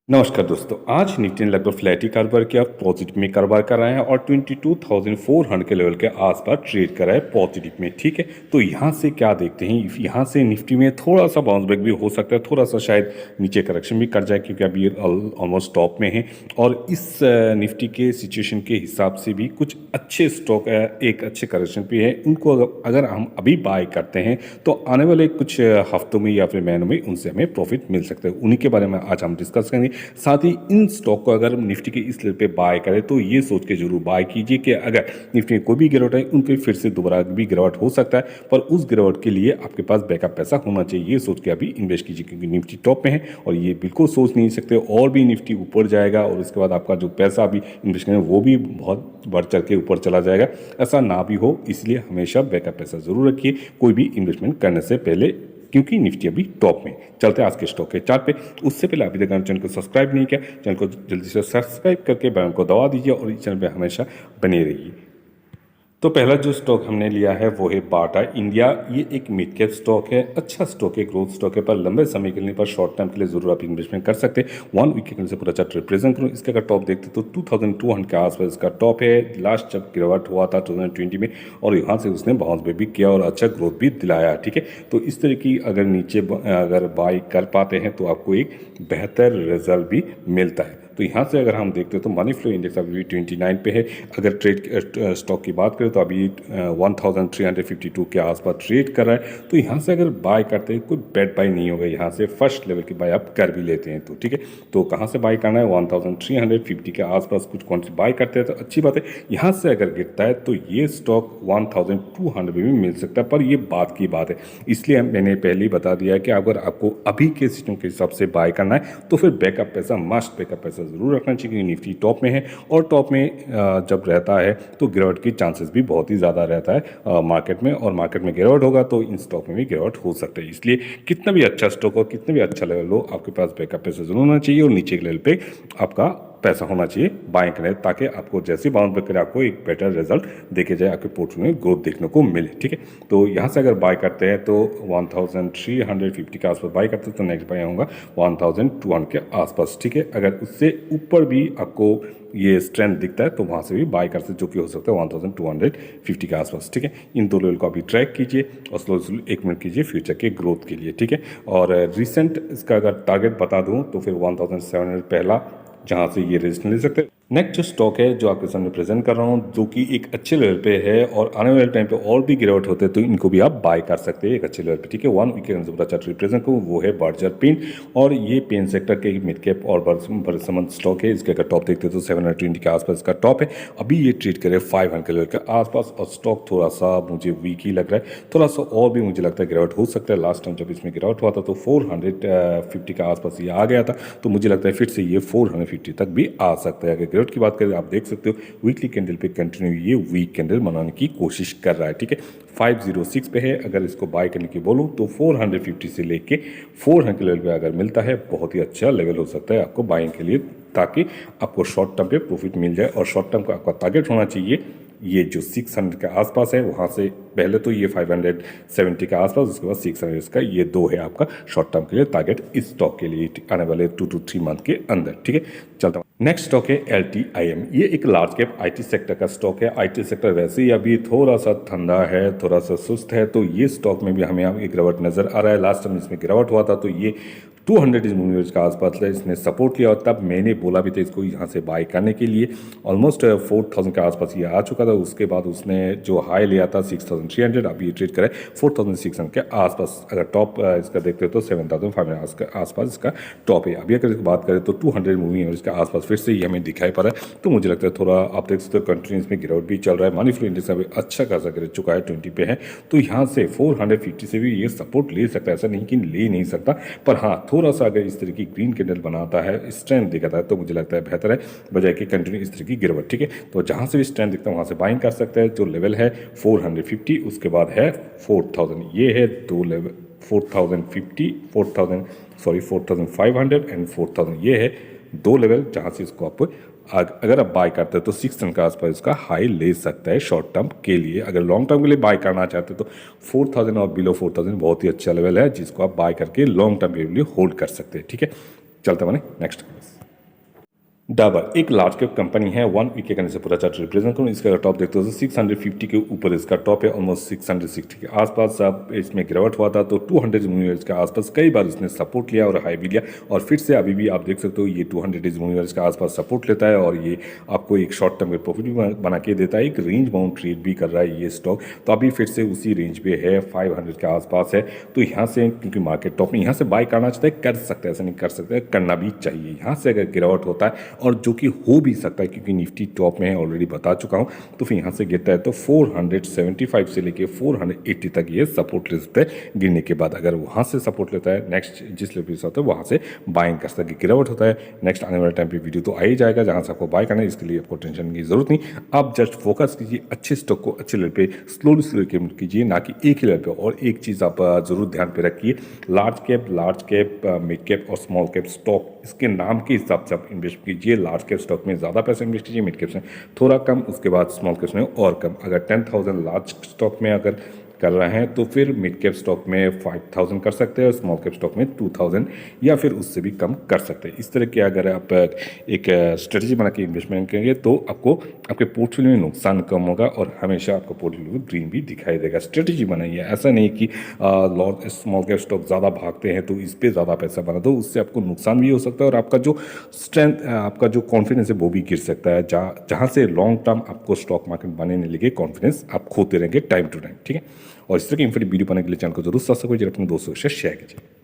नमस्कार दोस्तों, आज निफ्टी ने लगभग फ्लैट ही कारोबार किया, पॉजिटिव में कारोबार कर रहा है और 22,400 के लेवल के आसपास ट्रेड कर रहा है पॉजिटिव में। ठीक है, तो यहाँ से क्या देखते हैं, यहाँ से निफ्टी में थोड़ा सा बाउंस बैक भी हो सकता है, थोड़ा सा शायद नीचे करेक्शन भी कर जाए क्योंकि अभी ऑलमोस्ट टॉप में है। और इस निफ्टी के सिचुएशन के हिसाब से भी कुछ अच्छे स्टॉक एक अच्छे करेक्शन पे है, उनको अगर हम अभी बाय करते हैं तो आने वाले कुछ हफ्तों में या फिर महीनों में उनसे हमें प्रॉफिट मिल सकता है। उन्हीं के बारे में आज हम डिस्कस करेंगे। साथ ही इन स्टॉक को अगर निफ्टी के इस लेवल पे बाय करें तो ये सोच के जरूर बाय कीजिए कि अगर निफ्टी में कोई भी गिरावट है उन पे फिर से दोबारा भी गिरावट हो सकता है, पर उस गिरावट के लिए आपके पास बैकअप पैसा होना चाहिए। ये सोच के अभी इन्वेस्ट कीजिए क्योंकि निफ्टी टॉप में है और ये बिल्कुल सोच नहीं सकते और भी निफ्टी ऊपर जाएगा और उसके बाद आपका जो पैसा अभी इन्वेस्ट करें वो भी बहुत बढ़ चढ़ के ऊपर चला जाएगा। ऐसा ना भी हो, इसलिए हमेशा बैकअप पैसा जरूर रखिए कोई भी इन्वेस्टमेंट करने से पहले, क्योंकि निफ्टी अभी टॉप में। चलते हैं आज के स्टॉक के चार्ट पे। उससे पहले अभी तक चैनल को सब्सक्राइब नहीं किया, चैनल को जल्दी से सब्सक्राइब करके बेल को दबा दीजिए और इस चैनल पे हमेशा बने रहिए। तो पहला जो स्टॉक हमने लिया है वो है बाटा इंडिया। ये एक मिड कैप स्टॉक है, अच्छा स्टॉक है, ग्रोथ स्टॉक है, पर लंबे समय के लिए, पर शॉर्ट टर्म के लिए जरूर आप इन्वेस्टमेंट कर सकते हैं। 1 वीक के से पूरा चार्ट रिप्रेजेंट करूँ। इसका अगर टॉप देखते तो 2200 के आसपास इसका टॉप है। लास्ट जब गिरावट हुआ था 2020 में और यहाँ से उसने बाउंस बैक भी किया और अच्छा ग्रोथ भी दिलाया। ठीक है, तो इस तरह की अगर नीचे अगर बाई कर पाते हैं तो आपको एक बेहतर रिजल्ट भी मिलता है। तो यहाँ से अगर हम देखते हैं तो मनी फ्लो इंडेक्स अभी 29 पे है। अगर ट्रेड स्टॉक की बात करें तो अभी 1352 के आसपास ट्रेड कर रहा है। तो यहाँ से अगर बाय करते हैं कोई बेड बाय नहीं होगा, यहाँ से फर्स्ट लेवल की बाय आप कर भी लेते हैं तो ठीक है। तो कहाँ से बाय करना है, 1350 के आसपास कुछ क्वांटिटी बाय करते हैं तो अच्छी बात है। यहाँ से अगर गिरता है तो ये स्टॉक 1200 में भी मिल सकता है, पर ये बात की बात है, इसलिए मैंने पहले ही बता दिया है कि अगर आपको अभी के सिस्टम के हिसाब से बाय करना है तो फिर बैकअप पैसा, मस्ट बैकअप पैसा जरूर रखना चाहिए क्योंकि निफ्टी टॉप में है और टॉप में जब रहता है तो गिरावट की चांसेस भी बहुत ही ज़्यादा रहता है मार्केट में, और मार्केट में गिरावट होगा तो इन स्टॉक में भी गिरावट हो सकता है। इसलिए कितना भी अच्छा स्टॉक हो, कितना भी अच्छा लेवल हो, आपके पास बैकअप पैसा जरूर होना चाहिए और नीचे के लेवल पे आपका पैसा होना चाहिए बाय करने, ताकि आपको जैसे बाउंस बैक करे आपको एक बेटर रिजल्ट देखे जाए, आपके पोर्टफोलियो में ग्रोथ देखने को मिले। ठीक है, तो यहाँ से अगर बाय करते हैं तो 1350 के आसपास बाय करते हैं तो नेक्स्ट बाय होगा 1200 के आसपास। ठीक है, अगर उससे ऊपर भी आपको ये स्ट्रेंथ दिखता है तो वहाँ से भी बाय कर सकते, जो कि हो सकता है 1250 के आसपास। ठीक है, इन दो लेवल को अभी ट्रैक कीजिए और स्लो स्लो 1 मिनट कीजिए फ्यूचर के ग्रोथ के लिए। ठीक है, और रिसेंट इसका अगर टारगेट बता दूँ तो फिर 1700 पहला, जहाँ से ये रेजिस्टेंस ले सकते हैं। नेक्स्ट जो स्टॉक है जो आपके सामने प्रेजेंट कर रहा हूँ, जो कि एक अच्छे लेवल पे है और आने वाले टाइम पे और भी गिरावट होते हैं तो इनको भी आप बाय कर सकते हैं एक अच्छे लेवल पे। ठीक है, 1 वीक के अंदर चार्ट रिप्रेजेंट करूँ वो है बर्जर पेन, और ये पेन सेक्टर के मिड कैप और भरोसेमंद स्टॉक है। इसके अगर टॉप देखते हैं तो 720 के आसपास इसका टॉप है। अभी ये ट्रेड करे 500 के लेवल के आसपास और स्टॉक थोड़ा सा मुझे वीक ही लग रहा है, थोड़ा सा और भी मुझे लगता है गिरावट हो सकता है। लास्ट टाइम जब इसमें गिरावट हुआ था तो 450 के आसपास ये आ गया था, तो मुझे लगता है फिर से ये 450 तक भी आ सकता है। अगर गिरावट की बात करें आप देख सकते हो वीकली कैंडल पे कंटिन्यू ये वीक कैंडल बनाने की कोशिश कर रहा है। ठीक है, 506 पे है। अगर इसको बाय करने की बोलूँ तो 450 से लेके 400 के लेवल पे अगर मिलता है बहुत ही अच्छा लेवल हो सकता है आपको बाइंग के लिए, ताकि आपको शॉर्ट टर्म पे प्रॉफिट मिल जाए। और शॉर्ट टर्म का आपका टारगेट होना चाहिए ये जो 600 के आसपास है, वहाँ से पहले तो ये 570 के आसपास, उसके बाद 600 का, ये दो है आपका शॉर्ट टर्म के लिए टारगेट इस स्टॉक के लिए आने वाले 2 to 3 मंथ के अंदर। ठीक है, चलता हूँ। नेक्स्ट स्टॉक है LTIM। ये एक लार्ज कैप IT सेक्टर का स्टॉक है। IT सेक्टर वैसे ही अभी थोड़ा सा ठंडा है, थोड़ा सा सुस्त है, तो ये स्टॉक में भी हमें एक गिरावट नजर आ रहा है। लास्ट टाइम इसमें गिरावट हुआ था तो ये 200 मूविंग एवरेज का आसपास इसने सपोर्ट किया और तब मैंने बोला भी था इसको यहाँ से बाय करने के लिए। ऑलमोस्ट 4000 के आसपास ये आ चुका था। उसके बाद उसने जो हाई लिया था 6300, अभी ये ट्रेड करे 4600 के आसपास। अगर टॉप इसका देखते हो तो 7500 के आसपास इसका टॉप है। अभी अगर इसकी बात करें तो 200 मूविंग एवरेज के आसपास फिर से ये हमें दिखाई पड़ रहा है, तो मुझे लगता है थोड़ा आप देख सकते हो कंटिन्यूस में गिरावट भी चल रहा है। मनी फ्लो इंडेक्स अभी अच्छा खासा गिर चुका है, 20 पे है, तो यहाँ से 450 से भी ये सपोर्ट ले सकता है, ऐसा नहीं कि ले नहीं सकता, पर हाँ थोड़ा सा अगर इस तरह की ग्रीन कैंडल बनाता है, स्ट्रेंथ दिखाता है, तो मुझे लगता है बेहतर है बजाय कि कंटिन्यू इस तरह की गिरावट। ठीक है, तो जहाँ से भी स्ट्रेंथ दिखता है वहाँ से बाइंग कर सकता है। जो लेवल है 450, उसके बाद है 4000, ये है दो लेवल, 4500 एंड 4000, ये है दो लेवल जहाँ से इसको आप अगर आप बाय करते हैं तो 6 के आसपास इसका हाई ले सकता है शॉर्ट टर्म के लिए। अगर लॉन्ग टर्म के लिए बाय करना चाहते हैं तो 4000 और बिलो 4000 बहुत ही अच्छा लेवल है जिसको आप बाय करके लॉन्ग टर्म के लिए होल्ड कर सकते हैं। ठीक है, चलते माने नेक्स्ट। डाबर एक लार्ज कैप कंपनी है, 1 वीक के करने से पूरा चार्ट रिप्रेजेंट करूँ। इसका अगर टॉप देखते हो तो 650 के ऊपर इसका टॉप है, ऑलमोस्ट 660 के आसपास। अब इसमें गिरावट हुआ था तो 200 मूविंग के आसपास कई बार इसने सपोर्ट लिया और हाई भी लिया, और फिर से अभी भी आप देख सकते हो ये 200 मूविंग के आसपास सपोर्ट लेता है और ये आपको एक शॉर्ट टर्म के प्रॉफिट भी बना के देता है। एक रेंज बाउंड ट्रेड भी कर रहा है ये स्टॉक, तो अभी फिर से उसी रेंज पे है, 500 के आसपास है। तो यहाँ से क्योंकि मार्केट टॉप में, यहाँ से बाय करना चाहता है, कर सकते हैं, ऐसा नहीं कर सकते, करना भी चाहिए। यहाँ से अगर गिरावट होता है, और जो कि हो भी सकता है क्योंकि निफ्टी टॉप में है, ऑलरेडी बता चुका हूँ, तो फिर यहाँ से गिरता है तो 475 से लेके 480 तक ये सपोर्ट ले सकता है। गिरने के बाद अगर वहाँ से सपोर्ट लेता है, नेक्स्ट जिस लेवल से होता है वहाँ से बाइंग कर सकता है। गिरावट होता है, नेक्स्ट आने वाले टाइम पे वीडियो तो आ ही जाएगा जहाँ से आपको बाय करना है, इसके लिए आपको टेंशन की जरूरत नहीं। आप जस्ट फोकस कीजिए अच्छे स्टॉक को अच्छे लेवल पे स्लोली कीजिए, ना कि एक ही लेवल पे। और एक चीज़ आप जरूर ध्यान पे रखिए, लार्ज कैप मिड कैप और स्मॉल कैप स्टॉक, इसके नाम के हिसाब से आप इन्वेस्ट कीजिए। लार्ज कैप स्टॉक में ज़्यादा पैसा इन्वेस्ट कीजिए, मिड कैप में थोड़ा कम, उसके बाद स्मॉल कैप में और कम। अगर 10,000 लार्ज स्टॉक में अगर कर रहे हैं तो फिर मिड कैप स्टॉक में 5,000 कर सकते हैं और स्मॉल कैप स्टॉक में 2,000 या फिर उससे भी कम कर सकते हैं। इस तरह के अगर आप एक स्ट्रेटजी बना के इन्वेस्टमेंट करेंगे तो आपको आपके पोर्टफोलियो में नुकसान कम होगा और हमेशा आपका पोर्टफोलियो में ग्रीन भी दिखाई देगा। स्ट्रेटजी बनाइए, ऐसा नहीं कि स्मॉल कैप स्टॉक ज़्यादा भागते हैं तो इस पर ज़्यादा पैसा बना दो, उससे आपको नुकसान भी हो सकता है और आपका जो स्ट्रेंथ, आपका जो कॉन्फिडेंस है वो भी गिर सकता है, जहाँ से लॉन्ग टर्म आपको स्टॉक मार्केट बनने लगे कॉन्फिडेंस आप खोते रहेंगे टाइम टू टाइम। ठीक है, और इस तरह की इंफॉर्मेटिव वीडियो बनाने के लिए चैनल को जरूर सब्सक्राइब कीजिए, अपने दोस्तों के साथ शेयर कीजिए।